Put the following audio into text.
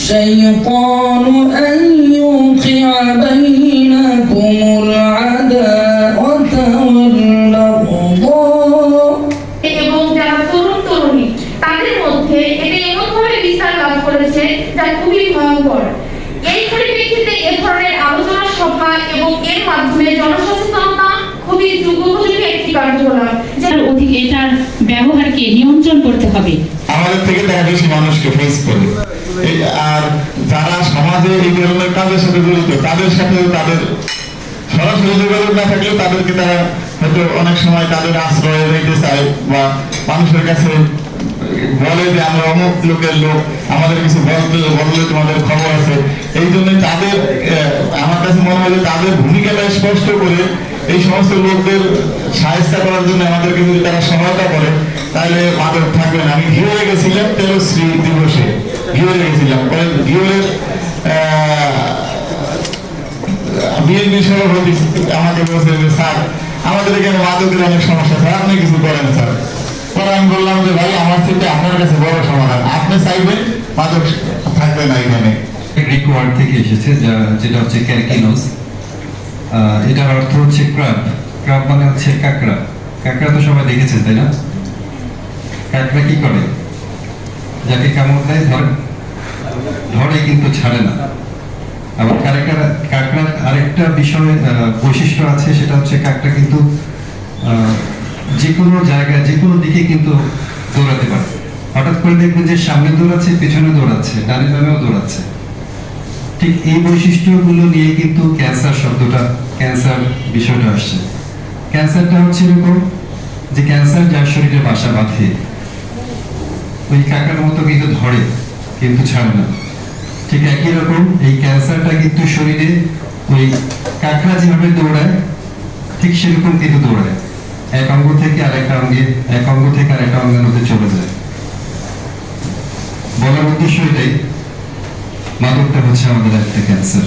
الشيطان أن يوقع بينكم العداوة والبغضاء এবং যারা তরুণ তরুণী তাদের মধ্যে এটি এমনভাবে বিস্তার লাভ করেছে যা খুবই ভয়ঙ্কর। এই পরিপ্রেক্ষিতে এ ধরনের আলোচনা সভা এবং এর মাধ্যমে জনসচেতনতা খুবই যুগোপযোগী একটি কার্যকলাপ, যার অধিক এটার ব্যবহারকে নিয়ন্ত্রণ করতে হবে। আমাদের থেকে দেখা বেশি মানুষকে ফেস করে, আর যারা সমাজে এই ধরনের কাজের সাথে জড়িত তাদের সাথে তাদের সরাসরি যোগাযোগ না থাকলেও তাদেরকে তারা হয়তো অনেক সময় তাদের আশ্রয় দিতে চায় বা মানুষের কাছে বলে যে আমরা অমুক লোকের লোক, আমাদের কিছু বললে তোমাদের খবর আছে। এই জন্য তাদের আমার কাছে মনে হয় যে তাদের ভূমিকাটা স্পষ্ট করে এই সমস্ত লোকদের সাহায্য করার জন্য আমাদেরকে যদি তারা সহায়তা করে তাহলে মাদক থাকবে না। আমি ঘিরে গেছিলাম তেলশ্রী দিবসে, ঘিরে গেছিলাম ঘিরের বিএনপি সভাপতি আমাকে বলছে যে স্যার আমাদের এখানে মাদকের অনেক সমস্যা, স্যার আপনি কিছু করেন স্যার। পরে আমি বললাম যে ভাই আমার থেকে আপনার কাছে বড় সমাধান, আপনি চাইবেন মাদক থাকবে না এখানে। গ্রিক ওয়ার্ড থেকে এসেছে যেটা হচ্ছে ক্যারকিনোস। এটার অর্থ হচ্ছে ক্রাব। ক্রাব মানে হচ্ছে কাঁকড়া। কাঁকড়া তো সবাই দেখেছেন তাই না? কাঁকড়া কি করে? যাকে কামড় দেয় ধরে কিন্তু ছাড়ে না। আবার কাঁকড়ার আরেকটা বিষয় বৈশিষ্ট্য আছে, সেটা হচ্ছে কাঁকড়া কিন্তু যে কোনো জায়গায় যে কোনো দিকে কিন্তু দৌড়াতে পারে। হঠাৎ করে দেখবেন যে সামনে দৌড়াচ্ছে, পেছনে দৌড়াচ্ছে, ডানে বামেও দৌড়াচ্ছে। ঠিক এই বৈশিষ্ট্যগুলো নিয়ে কিন্তু ক্যান্সার বিষয়টা আসছে। ক্যান্সারটা হচ্ছে এরকম যে ক্যান্সার যার শরীরে বাসা বাঁধে ওই কাঁকড়ার মতো কিন্তু ধরে কিন্তু ছাড়ে না। ঠিক একই রকম এই ক্যান্সারটা কিন্তু শরীরে ওই কাঁকড়া যেভাবে দৌড়ায় ঠিক সেরকম কিন্তু দৌড়ায়, এক অঙ্গ থেকে আরেকটা অঙ্গে, এক অঙ্গ থেকে আরেকটা অঙ্গের মধ্যে চলে যায়। বলার উদ্দেশ্য এটাই, মাদকটা হচ্ছে আমাদের একটা ক্যান্সার।